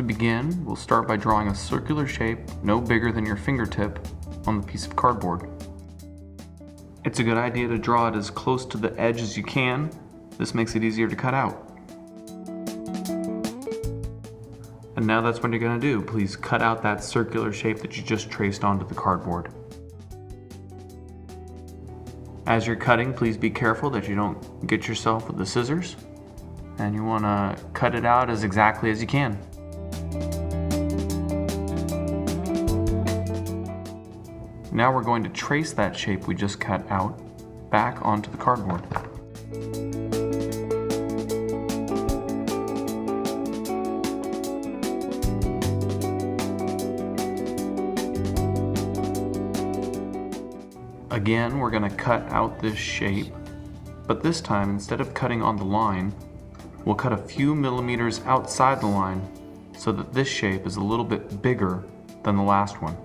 To begin, we'll start by drawing a circular shape no bigger than your fingertip on the piece of cardboard. It's a good idea to draw it as close to the edge as you can. This makes it easier to cut out. And now that's what you're going to do. Please cut out that circular shape that you just traced onto the cardboard. As you're cutting, please be careful that you don't get yourself with the scissors. And you want to cut it out as exactly as you can. Now we're going to trace that shape we just cut out back onto the cardboard. Again, we're going to cut out this shape, but this time, instead of cutting on the line, we'll cut a few millimeters outside the line so that this shape is a little bit bigger than the last one.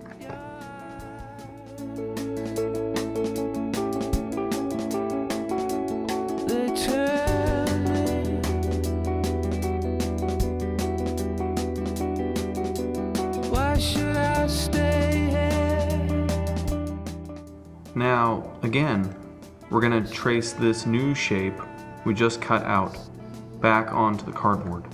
Now, again, we're going to trace this new shape we just cut out back onto the cardboard.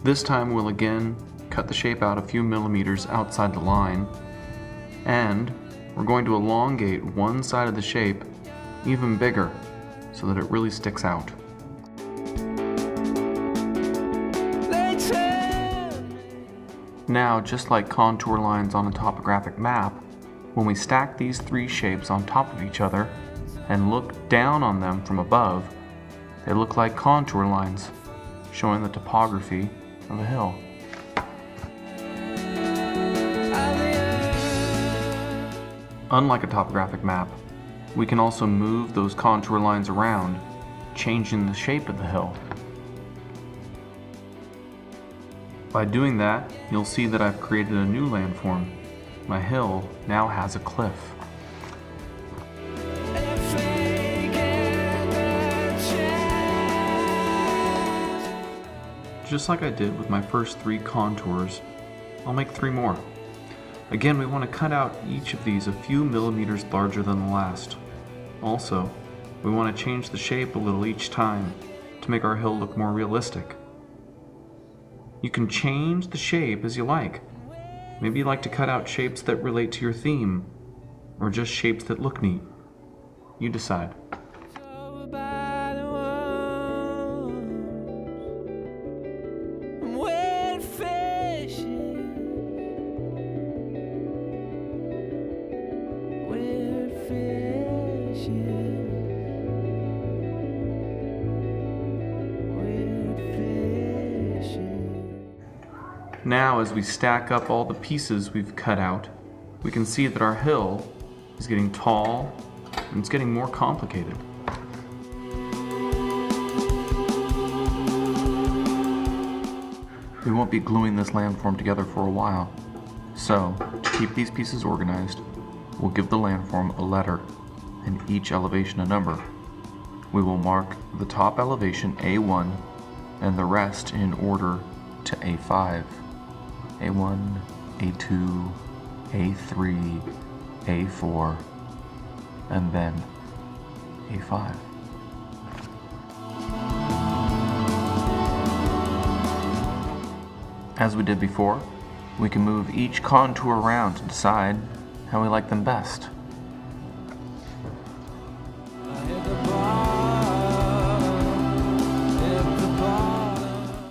This time we'll again cut the shape out a few millimeters outside the line, and we're going to elongate one side of the shape even bigger so that it really sticks out. Now, just like contour lines on a topographic map, when we stack these three shapes on top of each other and look down on them from above, they look like contour lines showing the topography of a hill. Unlike a topographic map, we can also move those contour lines around, changing the shape of the hill. By doing that, you'll see that I've created a new landform. My hill now has a cliff. Just like I did with my first three contours, I'll make three more. Again, we want to cut out each of these a few millimeters larger than the last. Also, we want to change the shape a little each time to make our hill look more realistic. You can change the shape as you like. Maybe you like to cut out shapes that relate to your theme, or just shapes that look neat. You decide. Now, as we stack up all the pieces we've cut out, we can see that our hill is getting tall and it's getting more complicated. We won't be gluing this landform together for a while, so to keep these pieces organized, we'll give the landform a letter and each elevation a number. We will mark the top elevation A1 and the rest in order to A5. A1, A2, A3, A4, and then A5. As we did before, we can move each contour around to decide how we like them best.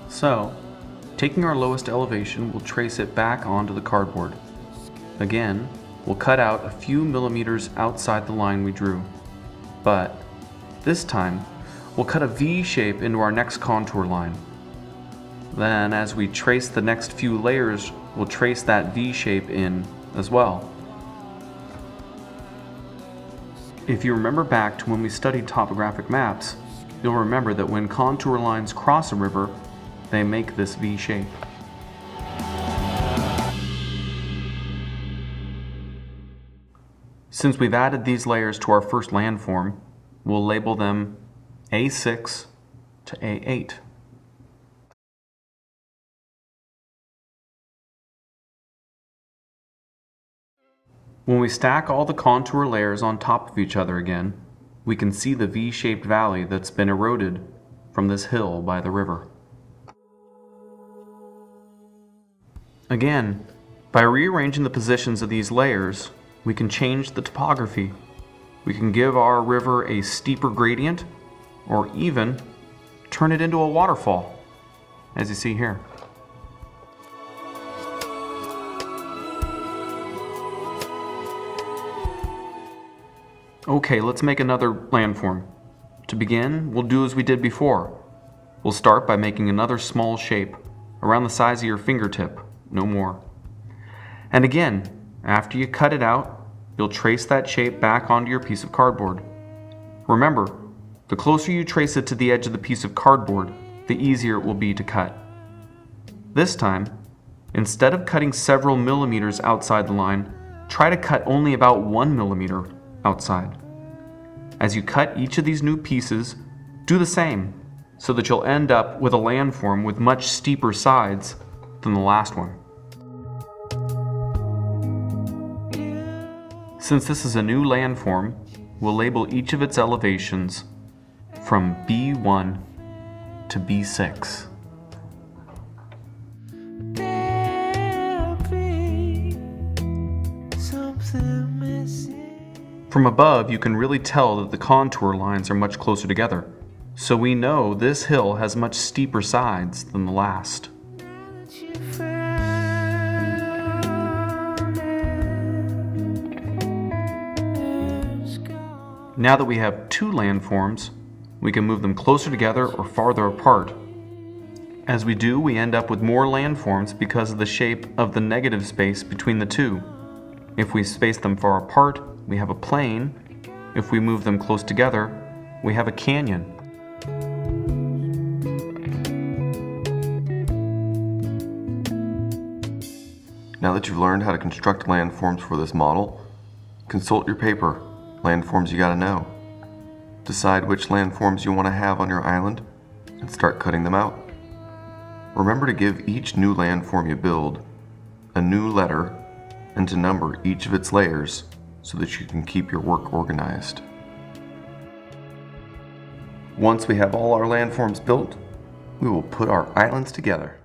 So, taking our lowest elevation, we'll trace it back onto the cardboard. Again, we'll cut out a few millimeters outside the line we drew. But this time, we'll cut a V shape into our next contour line. Then, as we trace the next few layers, we'll trace that V shape in as well. If you remember back to when we studied topographic maps, you'll remember that when contour lines cross a river, they make this V shape. Since we've added these layers to our first landform, we'll label them A6 to A8. When we stack all the contour layers on top of each other again, we can see the V-shaped valley that's been eroded from this hill by the river. Again, by rearranging the positions of these layers, we can change the topography. We can give our river a steeper gradient, or even turn it into a waterfall, as you see here. Okay, let's make another landform. To begin, we'll do as we did before. We'll start by making another small shape, around the size of your fingertip, no more. And again, after you cut it out, you'll trace that shape back onto your piece of cardboard. Remember, the closer you trace it to the edge of the piece of cardboard, the easier it will be to cut. This time, instead of cutting several millimeters outside the line, try to cut only about 1 millimeter outside. As you cut each of these new pieces, do the same, so that you'll end up with a landform with much steeper sides than the last one. Since this is a new landform, we'll label each of its elevations from B1 to B6. From above, you can really tell that the contour lines are much closer together, so we know this hill has much steeper sides than the last. Now that we have two landforms, we can move them closer together or farther apart. As we do, we end up with more landforms because of the shape of the negative space between the two. If we space them far apart, we have a plane. If we move them close together, we have a canyon. Now that you've learned how to construct landforms for this model, consult your paper, Landforms You Gotta Know. Decide which landforms you want to have on your island and start cutting them out. Remember to give each new landform you build a new letter and to number each of its layers so that you can keep your work organized. Once we have all our landforms built, we will put our islands together.